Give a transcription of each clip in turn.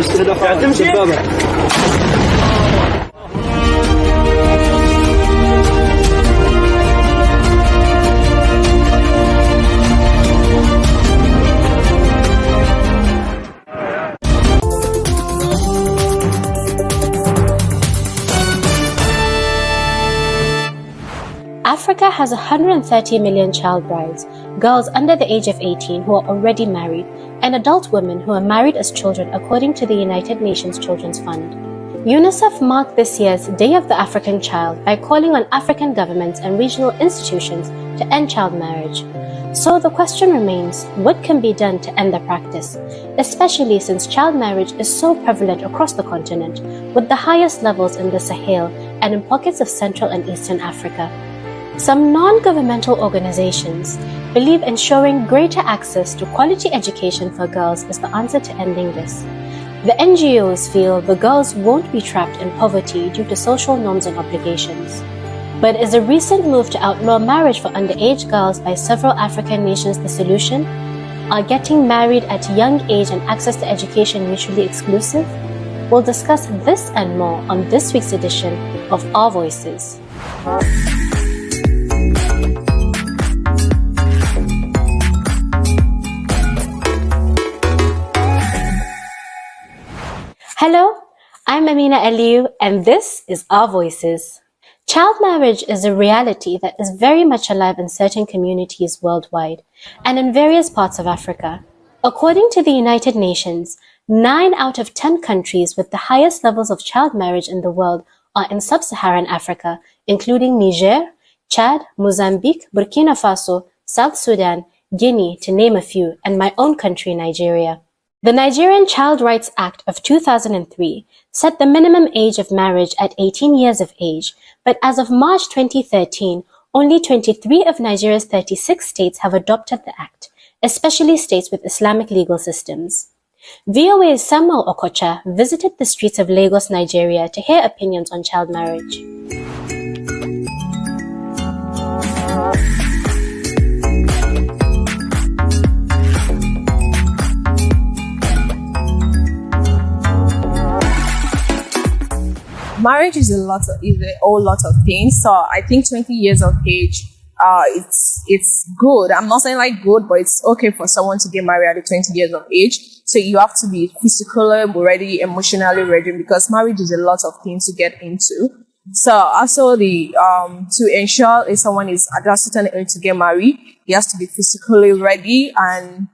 مستهدفة الدبابة. Africa has 130 million child brides, girls under the age of 18 who are already married, and adult women who are married as children according to the United Nations Children's Fund. UNICEF marked this year's Day of the African Child by calling on African governments and regional institutions to end child marriage. So the question remains, what can be done to end the practice, especially since child marriage is so prevalent across the continent, with the highest levels in the Sahel and in pockets of Central and Eastern Africa. Some non-governmental organizations believe ensuring greater access to quality education for girls is the answer to ending this. The NGOs feel the girls won't be trapped in poverty due to social norms and obligations. But is a recent move to outlaw marriage for underage girls by several African nations the solution? Are getting married at a young age and access to education mutually exclusive? We'll discuss this and more on this week's edition of Our Voices. Hello, I'm Amina Aliyu, and this is Our Voices. Child marriage is a reality that is very much alive in certain communities worldwide and in various parts of Africa. According to the United Nations, 9 out of 10 countries with the highest levels of child marriage in the world are in sub-Saharan Africa, including Niger, Chad, Mozambique, Burkina Faso, South Sudan, Guinea, to name a few, and my own country, Nigeria. The Nigerian Child Rights Act of 2003 set the minimum age of marriage at 18 years of age, but as of March 2013, only 23 of Nigeria's 36 states have adopted the act, especially states with Islamic legal systems. VOA's Samuel Okocha visited the streets of Lagos, Nigeria to hear opinions on child marriage. Marriage is a whole lot of things. So I think 20 years of age, it's good. I'm not saying like good, but it's okay for someone to get married at 20 years of age. So you have to be physically ready, emotionally ready, because marriage is a lot of things to get into. So also to ensure if someone is at a certain age to get married, he has to be physically ready and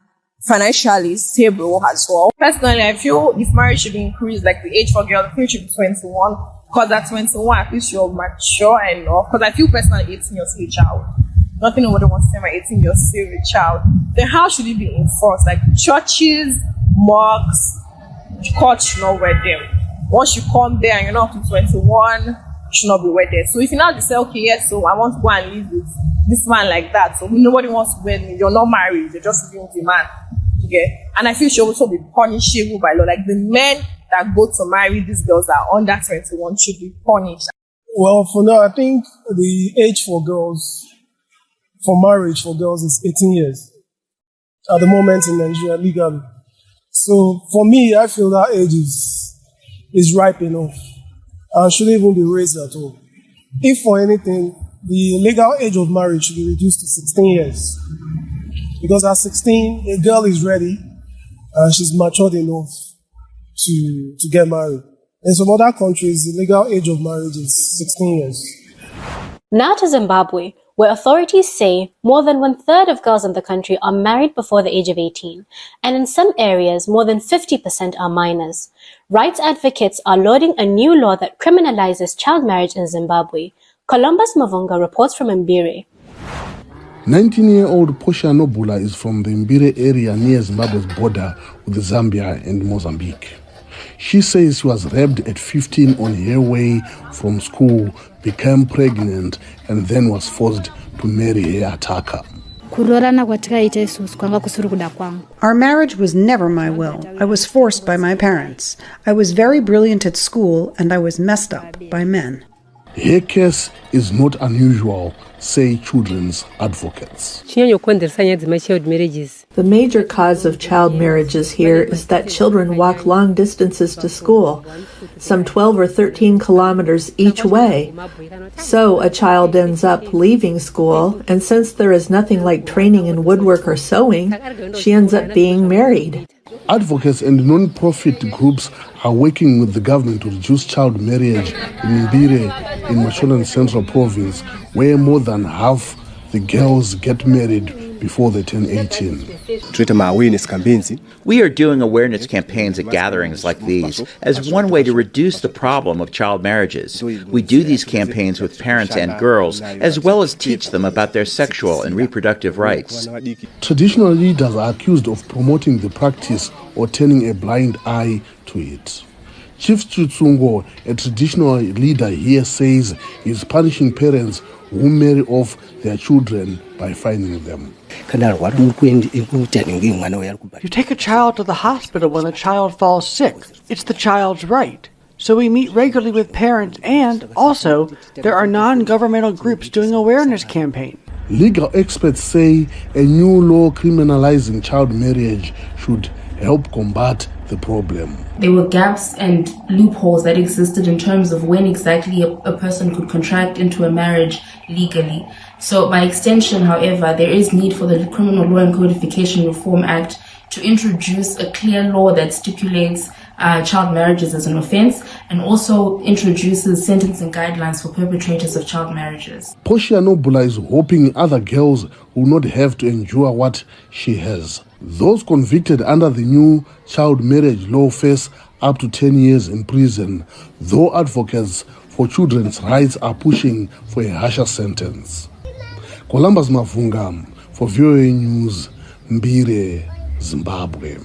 financially stable as well. Personally, I feel if marriage should be increased, like the age for girls, I feel it should be 21. Because at 21, at least you're mature enough. Because I feel personally 18 years still a child. Nothing nobody wants to say my 18 years still a child. Then how should it be enforced? Like churches, mosques, courts should not wear them. Once you come there and you're not up to 21, you should not be wedded. So if you now just say, okay, yes, so I want to go and live with this man like that. So nobody wants to wed me. You're not married. You're just living with the man. Okay? And I feel it should also be punishable by law. Like the men that go to marry these girls that are under 21 should be punished. Well, for now, I think the age for marriage for girls is 18 years at the moment in Nigeria legally. So for me, I feel that age is ripe enough and shouldn't even be raised at all. If for anything, the legal age of marriage should be reduced to 16 years. Because at 16, a girl is ready and she's matured enough to get married. In some other countries, the legal age of marriage is 16 years. Now to Zimbabwe, where authorities say more than 1/3 of girls in the country are married before the age of 18, and in some areas, more than 50% are minors. Rights advocates are lauding a new law that criminalizes child marriage in Zimbabwe. Columbus Mavunga reports from Mbire. 19-year-old Portia Nobula is from the Mbire area near Zimbabwe's border with Zambia and Mozambique. She says she was raped at 15 on her way from school, became pregnant, and then was forced to marry her attacker. Our marriage was never my will. I was forced by my parents. I was very brilliant at school, and I was messed up by men. Her case is not unusual, say children's advocates. The major cause of child marriages here is that children walk long distances to school, some 12 or 13 kilometers each way. So a child ends up leaving school, and since there is nothing like training in woodwork or sewing, she ends up being married. Advocates and non-profit groups are working with the government to reduce child marriage in Mbire, in Mashonaland Central Province, where more than half the girls get married before they turn 18. We are doing awareness campaigns at gatherings like these as one way to reduce the problem of child marriages. We do these campaigns with parents and girls, as well as teach them about their sexual and reproductive rights. Traditional leaders are accused of promoting the practice or turning a blind eye to it. Chief Chutsungo, a traditional leader here, says he's punishing parents who marry off their children by fining them. You take a child to the hospital when a child falls sick. It's the child's right. So we meet regularly with parents, and also there are non-governmental groups doing awareness campaigns. Legal experts say a new law criminalizing child marriage should help combat the problem. There were gaps and loopholes that existed in terms of when exactly a person could contract into a marriage legally. So by extension, however, there is need for the Criminal Law and Codification Reform Act to introduce a clear law that stipulates child marriages as an offense and also introduces sentencing guidelines for perpetrators of child marriages. Portia Nobula is hoping other girls will not have to endure what she has. Those convicted under the new child marriage law face up to 10 years in prison, though advocates for children's rights are pushing for a harsher sentence. Columbus Mavunga for VOA News, Mbire, Zimbabwe.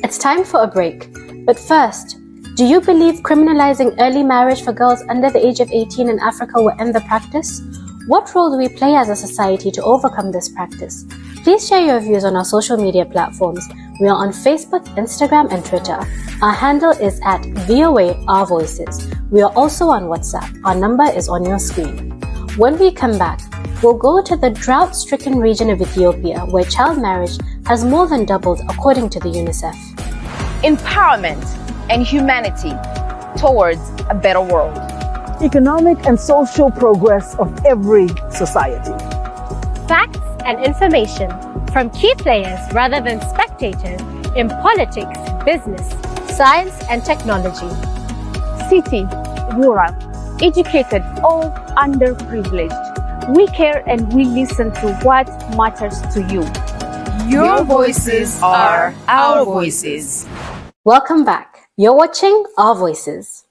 It's time for a break. But first, do you believe criminalizing early marriage for girls under the age of 18 in Africa will end the practice? What role do we play as a society to overcome this practice? Please share your views on our social media platforms. We are on Facebook, Instagram, and Twitter. Our handle is at VOA Our Voices. We are also on WhatsApp. Our number is on your screen. When we come back, we'll go to the drought-stricken region of Ethiopia, where child marriage has more than doubled according to the UNICEF. Empowerment and humanity towards a better world. Economic and social progress of every society. Facts and information from key players rather than spectators in politics, business, science and technology. City, rural, educated or underprivileged. We care and we listen to what matters to you. Your voices are our voices. Welcome back. You're watching Our Voices.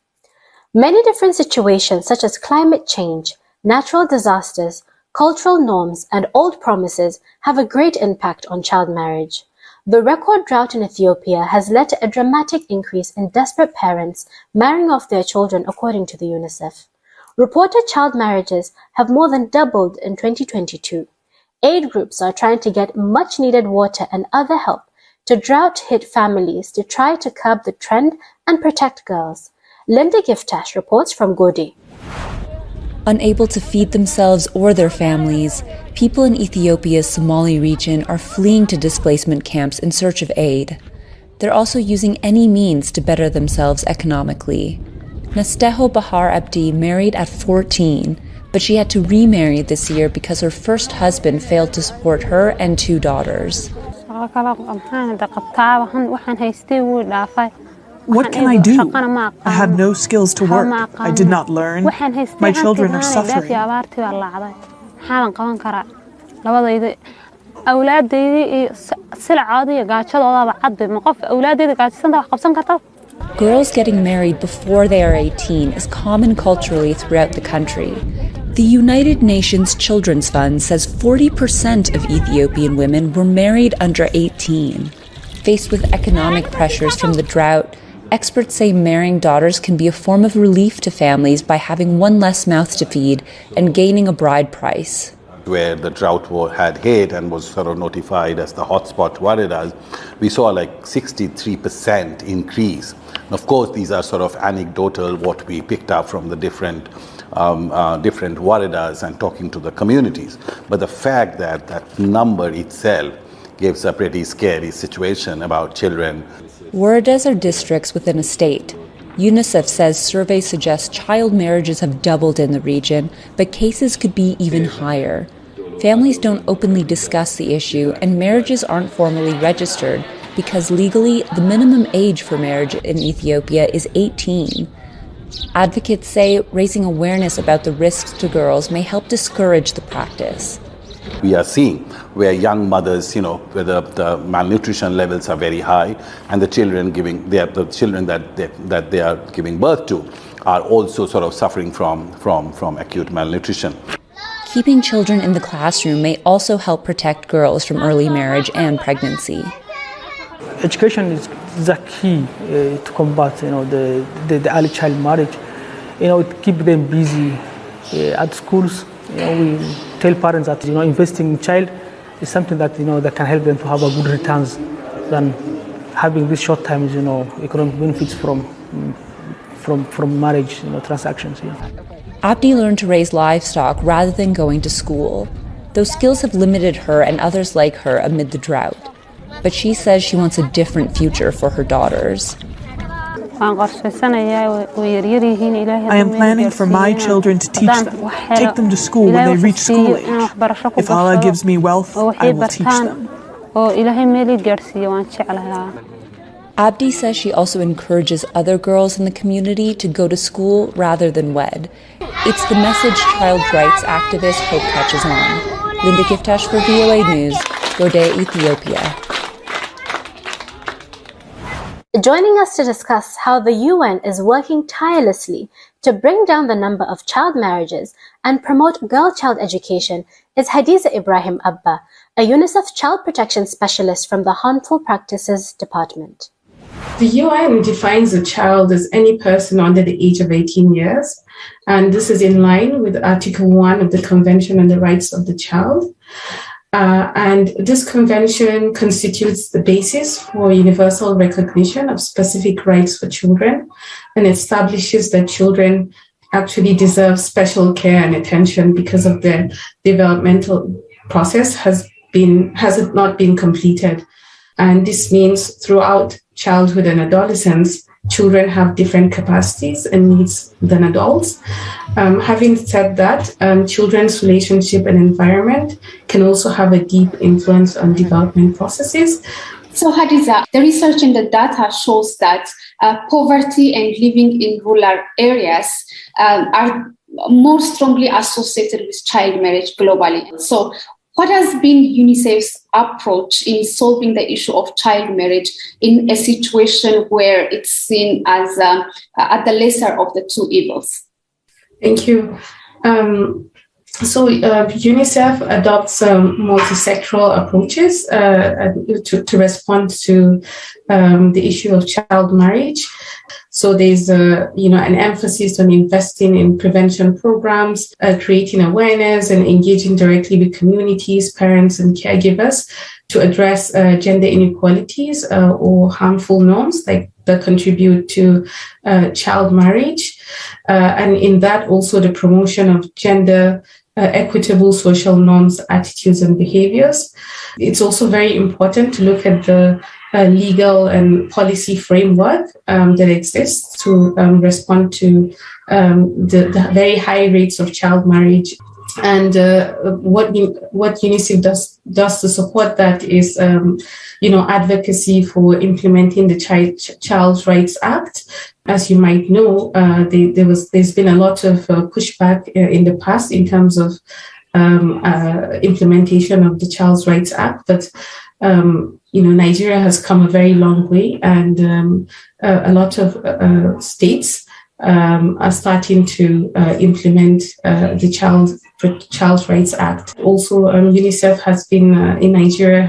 Many different situations such as climate change, natural disasters, cultural norms, and old promises have a great impact on child marriage. The record drought in Ethiopia has led to a dramatic increase in desperate parents marrying off their children according to the UNICEF. Reported child marriages have more than doubled in 2022. Aid groups are trying to get much needed water and other help to drought-hit families to try to curb the trend and protect girls. Linda Giftash reports from Godi. Unable to feed themselves or their families, people in Ethiopia's Somali region are fleeing to displacement camps in search of aid. They're also using any means to better themselves economically. Nasteho Bahar Abdi married at 14, but she had to remarry this year because her first husband failed to support her and 2 daughters. What can I do? I have no skills to work. I did not learn. My children are suffering. Girls getting married before they are 18 is common culturally throughout the country. The United Nations Children's Fund says 40% of Ethiopian women were married under 18. Faced with economic pressures from the drought, experts say marrying daughters can be a form of relief to families by having one less mouth to feed and gaining a bride price. Where the drought had hit and was sort of notified as the hotspot worried us, we saw like 63% increase. And of course, these are sort of anecdotal, what we picked up from the different different waridas and talking to the communities. But the fact that that number itself gives a pretty scary situation about children. Waridas are districts within a state. UNICEF says surveys suggest child marriages have doubled in the region, but cases could be even higher. Families don't openly discuss the issue, and marriages aren't formally registered because legally the minimum age for marriage in Ethiopia is 18. Advocates say raising awareness about the risks to girls may help discourage the practice. We are seeing where young mothers, where the malnutrition levels are very high, and the children that they are giving birth to are also sort of suffering from acute malnutrition. Keeping children in the classroom may also help protect girls from early marriage and pregnancy. Education is the key to combat, the early child marriage. It keep them busy at schools. We tell parents that investing in child is something that that can help them to have a good returns than having these short times economic benefits from marriage transactions. Abdi learned to raise livestock rather than going to school. Those skills have limited her and others like her amid the drought. But she says she wants a different future for her daughters. I am planning for my children to teach them, take them to school when they reach school age. If Allah gives me wealth, I will teach them. Abdi says she also encourages other girls in the community to go to school rather than wed. It's the message child rights activist hope catches on. Linda Giftash for VOA News, Godea, Ethiopia. Joining us to discuss how the UN is working tirelessly to bring down the number of child marriages and promote girl-child education is Hadiza Ibrahim Abba, a UNICEF child protection specialist from the Harmful Practices Department. The UN defines a child as any person under the age of 18 years, and this is in line with Article 1 of the Convention on the Rights of the Child. And this convention constitutes the basis for universal recognition of specific rights for children and establishes that children actually deserve special care and attention because of their developmental process has not been completed. And this means throughout childhood and adolescence, children have different capacities and needs than adults. Having said that, children's relationship and environment can also have a deep influence on development processes. So Hadiza, the research and the data shows that poverty and living in rural areas are more strongly associated with child marriage globally. So what has been UNICEF's approach in solving the issue of child marriage in a situation where it's seen as at the lesser of the two evils? Thank you. So UNICEF adopts multi-sectoral approaches to respond to the issue of child marriage. So there's an emphasis on investing in prevention programs, creating awareness and engaging directly with communities, parents and caregivers to address gender inequalities or harmful norms that contribute to child marriage. And in that also the promotion of gender equitable social norms, attitudes and behaviors. It's also very important to look at the legal and policy framework that exists to respond to the very high rates of child marriage. And what UNICEF does to support that is, advocacy for implementing the Child Rights Act. As you might know, there's been a lot of pushback in the past in terms of implementation of the Child Rights Act, but Nigeria has come a very long way, and a lot of states are starting to implement the Child Rights Act. Also, UNICEF has been in Nigeria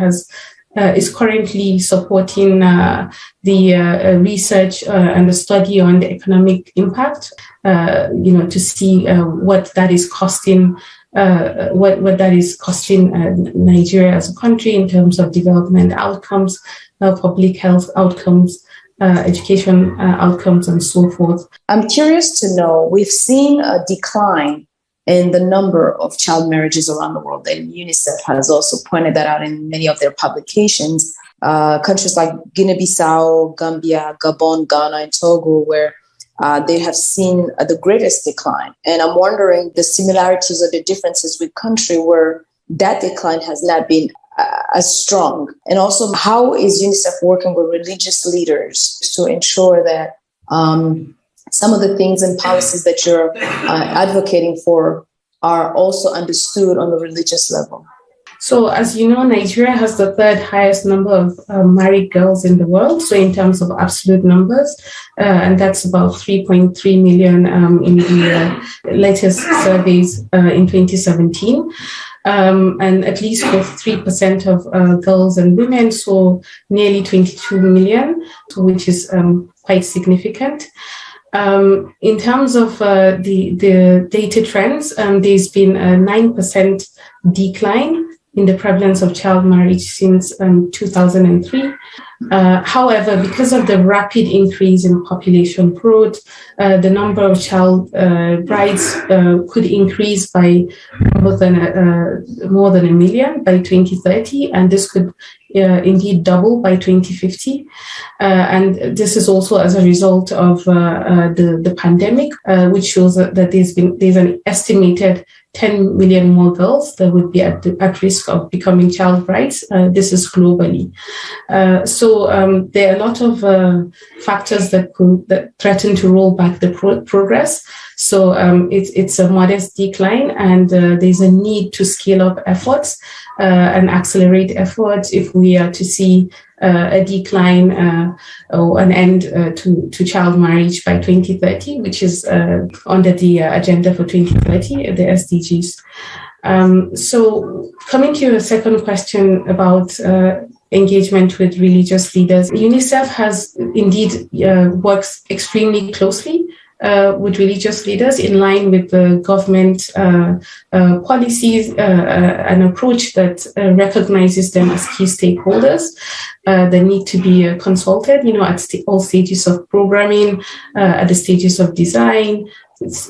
is currently supporting the research and the study on the economic impact, to see what that is costing. What that is costing Nigeria as a country in terms of development outcomes, public health outcomes, education outcomes and so forth. I'm curious to know, we've seen a decline in the number of child marriages around the world, and UNICEF has also pointed that out in many of their publications. Countries like Guinea-Bissau, Gambia, Gabon, Ghana, and Togo, where they have seen the greatest decline. And I'm wondering the similarities or the differences with country where that decline has not been as strong. And also, how is UNICEF working with religious leaders to ensure that some of the things and policies that you're advocating for are also understood on the religious level? So, as you know, Nigeria has the third highest number of married girls in the world. So, in terms of absolute numbers, and that's about 3.3 million in the latest surveys in 2017. And at least with 3% of girls and women, so nearly 22 million, which is quite significant. In terms of the data trends, there's been a 9% decline in the prevalence of child marriage since 2003. However, because of the rapid increase in population growth, the number of child brides could increase by more than 1 million by 2030, and this could indeed double by 2050. And this is also as a result of the pandemic, which shows that there's an estimated 10 million more girls that would be at risk of becoming child brides. This is globally. So there are a lot of factors that threaten to roll back the progress. So it's a modest decline, and there's a need to scale up efforts and accelerate efforts if we are to see a decline or an end to child marriage by 2030, which is under the agenda for 2030, the SDGs. So coming to your second question about engagement with religious leaders, UNICEF has indeed works extremely closely with religious leaders in line with the government policies, an approach that recognizes them as key stakeholders. They need to be consulted, at all stages of programming, at the stages of design,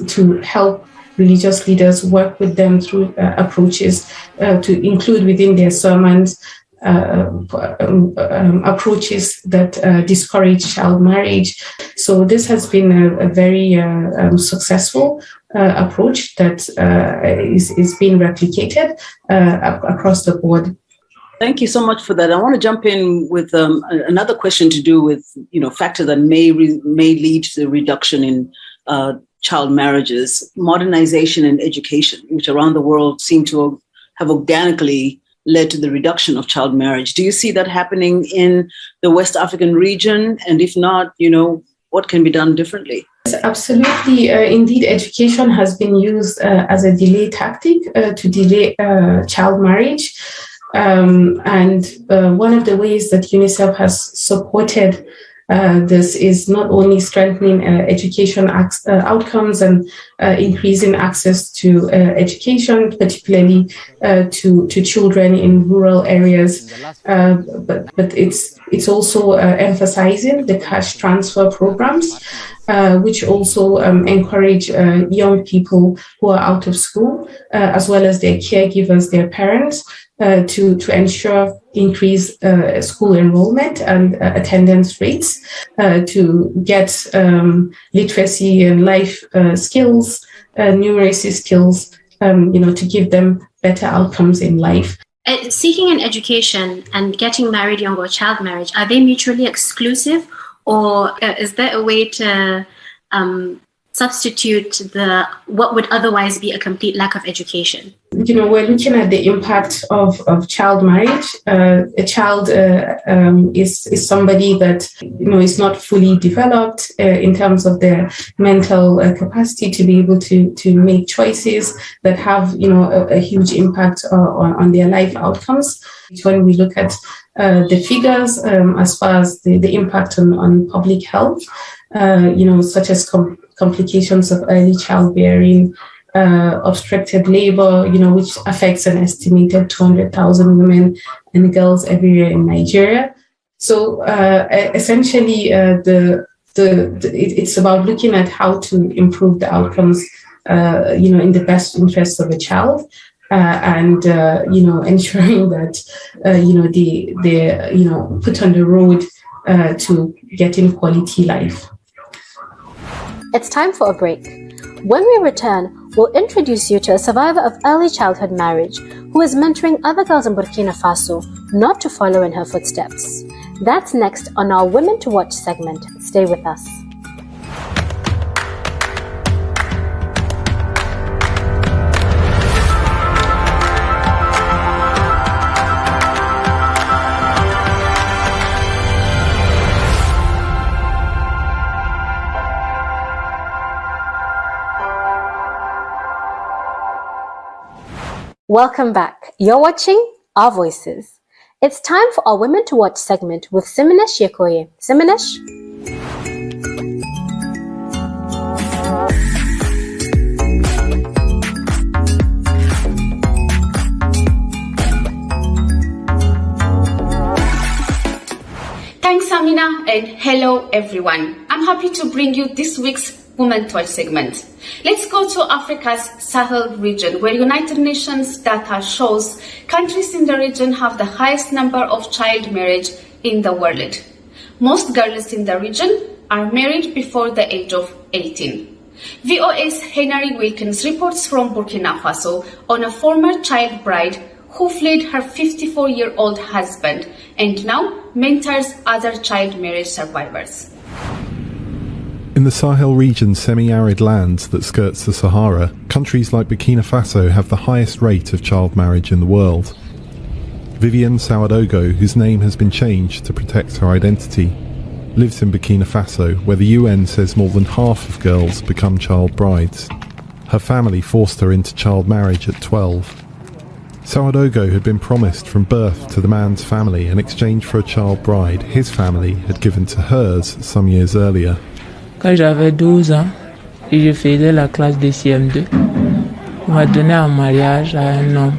to help religious leaders work with them through approaches to include within their sermons approaches that discourage child marriage. So this has been a very successful approach that is being replicated across the board. Thank you so much for that. I want to jump in with another question to do with factors that may lead to the reduction in child marriages, modernization and education, which around the world seem to have organically led to the reduction of child marriage. Do you see that happening in the West African region? And if not, what can be done differently? Absolutely. Indeed, education has been used as a delay tactic to delay child marriage. And one of the ways that UNICEF has supported this is not only strengthening education outcomes and increasing access to education, particularly to children in rural areas, but it's also emphasizing the cash transfer programs, which also encourage young people who are out of school, as well as their caregivers, their parents, to ensure increased school enrollment and attendance rates, to get literacy and life skills, numeracy skills, to give them better outcomes in life. Seeking an education and getting married young or child marriage, are they mutually exclusive, or is there a way to substitute what would otherwise be a complete lack of education? We're looking at the impact of child marriage. A child is somebody that is not fully developed in terms of their mental capacity to be able to make choices that have a huge impact on their life outcomes. When we look at the figures as far as the impact on public health, such as complications of early childbearing, obstructed labor, which affects an estimated 200,000 women and girls every year in Nigeria. So essentially, it's about looking at how to improve the outcomes, in the best interest of a child, and ensuring that they put on the road to getting quality life. It's time for a break. When we return, we'll introduce you to a survivor of early childhood marriage who is mentoring other girls in Burkina Faso not to follow in her footsteps. That's next on our Women to Watch segment. Stay with us. Welcome back. You're watching Our Voices. It's time for our Women to Watch segment with Siminesh Yekoye. Siminesh? Thanks, Amina, and hello, everyone. I'm happy to bring you this week's Women to Watch segment. Let's go to Africa's Sahel region, where United Nations data shows countries in the region have the highest number of child marriage in the world. Most girls in the region are married before the age of 18. VOA's Henry Wilkins reports from Burkina Faso on a former child bride who fled her 54-year-old husband and now mentors other child marriage survivors. In the Sahel region's semi-arid lands that skirts the Sahara, countries like Burkina Faso have the highest rate of child marriage in the world. Vivienne Sawadogo, whose name has been changed to protect her identity, lives in Burkina Faso, where the UN says more than half of girls become child brides. Her family forced her into child marriage at 12. Sawadogo had been promised from birth to the man's family in exchange for a child bride his family had given to hers some years earlier. Quand j'avais 12 ans, et je faisais la classe de CM2, on m'a donné en mariage à un homme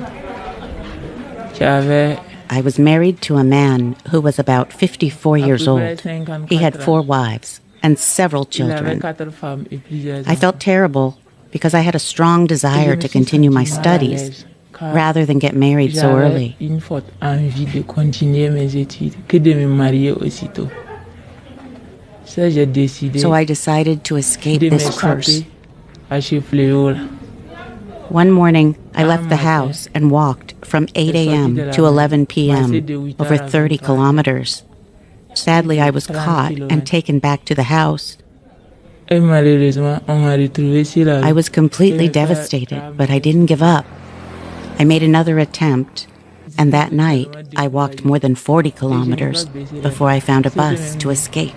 qui avait... I was married to a man who was about 54 years old. He had 4 wives and several children. I felt terrible because I had a strong desire to continue my studies rather than get married so early. Une forte envie de continuer mes études que de me marier aussitôt. So I decided to escape this curse. One morning, I left the house and walked from 8 a.m. to 11 p.m., over 30 kilometers. Sadly, I was caught and taken back to the house. I was completely devastated, but I didn't give up. I made another attempt, and that night, I walked more than 40 kilometers before I found a bus to escape.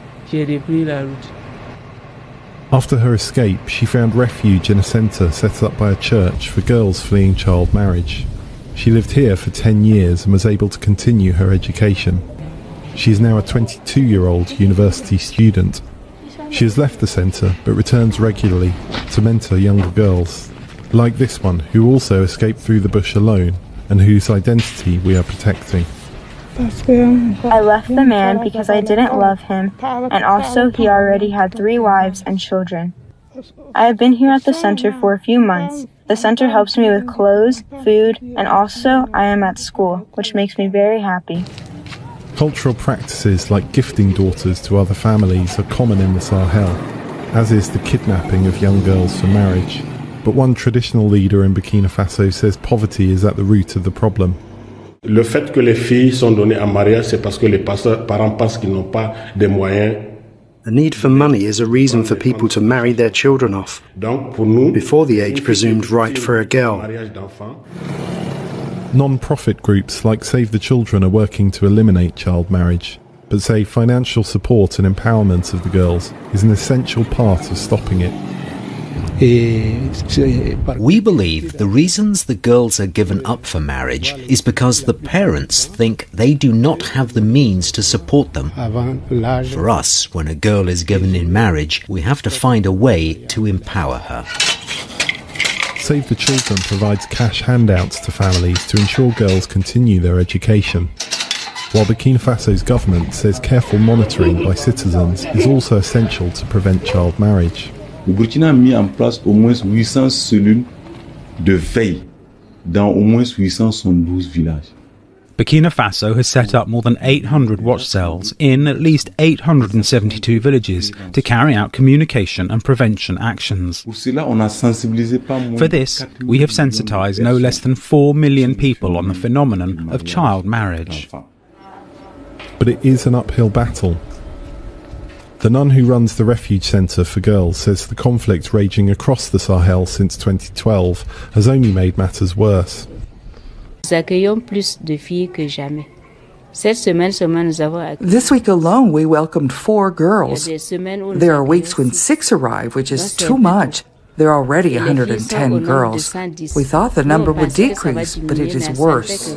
After her escape, she found refuge in a centre set up by a church for girls fleeing child marriage. She lived here for 10 years and was able to continue her education. She is now a 22-year-old university student. She has left the centre but returns regularly to mentor younger girls, like this one who also escaped through the bush alone and whose identity we are protecting. I left the man because I didn't love him, and also he already had 3 wives and children. I have been here at the center for a few months. The center helps me with clothes, food, and also I am at school, which makes me very happy. Cultural practices like gifting daughters to other families are common in the Sahel, as is the kidnapping of young girls for marriage. But one traditional leader in Burkina Faso says poverty is at the root of the problem. Le fait que les filles sont données en mariage, c'est parce que les parents pensent qu'ils n'ont pas de moyens. The need for money is a reason for people to marry their children off before the age presumed right for a girl. Non-profit groups like Save the Children are working to eliminate child marriage, but say financial support and empowerment of the girls is an essential part of stopping it. We believe the reasons the girls are given up for marriage is because the parents think they do not have the means to support them. For us, when a girl is given in marriage, we have to find a way to empower her. Save the Children provides cash handouts to families to ensure girls continue their education. while Burkina Faso's government says careful monitoring by citizens is also essential to prevent child marriage. Le Burkina a mis en place au moins 800 cellules de veille dans au moins 872 villages. Burkina Faso has set up more than 800 watch cells in at least 872 villages to carry out communication and prevention actions. For this, we have sensitized no less than 4 million people on the phenomenon of child marriage. But it is an uphill battle. The nun who runs the refuge centre for girls says the conflict raging across the Sahel since 2012 has only made matters worse. This week alone, we welcomed 4 girls. There are weeks when 6 arrive, which is too much. There are already 110 girls. We thought the number would decrease, but it is worse.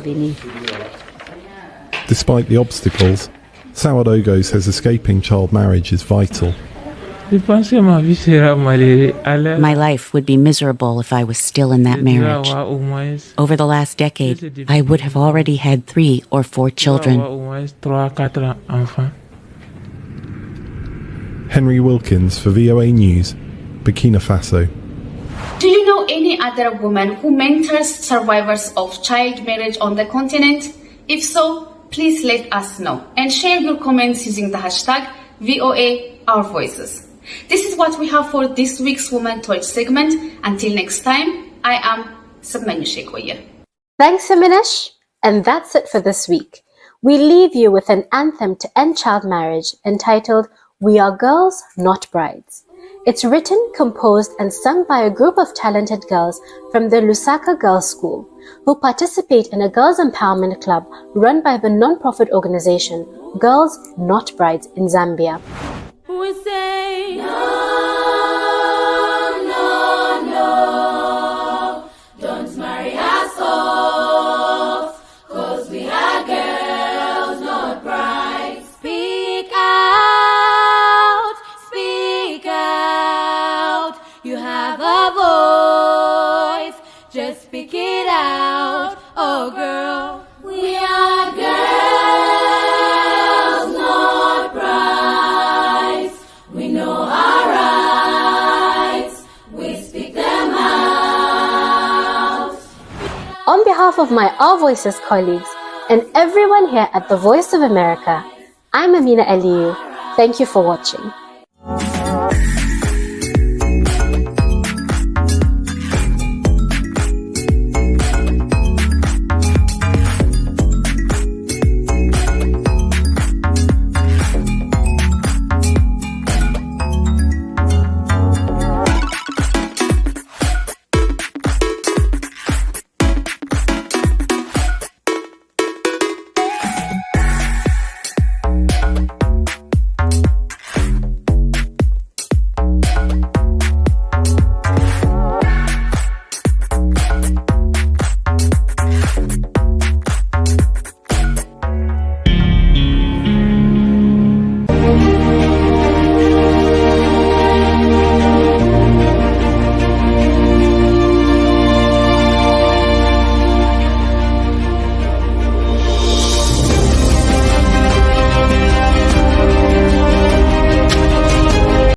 Despite the obstacles, Sawadogo says escaping child marriage is vital. My life would be miserable if I was still in that marriage. Over the last decade, I would have already had 3 or 4 children. Henry Wilkins for VOA News, Burkina Faso. Do you know any other woman who mentors survivors of child marriage on the continent? If so, please let us know and share your comments using the hashtag VOA Our Voices. This is what we have for this week's Woman Torch segment. Until next time, I am Sabmanu Shekoye. Thanks, Aminesh. And that's it for this week. We leave you with an anthem to end child marriage entitled We Are Girls, Not Brides. It's written, composed, and sung by a group of talented girls from the Lusaka Girls' School who participate in a girls' empowerment club run by the non-profit organization Girls, Not Brides in Zambia. We say no, no, no, don't marry us off, 'cause we are girls, not brides. Speak out, you have a voice, just speak it out, oh girl. We are girls, not brides. We know our rights, we speak them out. On behalf of my Our Voices colleagues and everyone here at the Voice of America, I'm Amina Aliyu. Thank you for watching.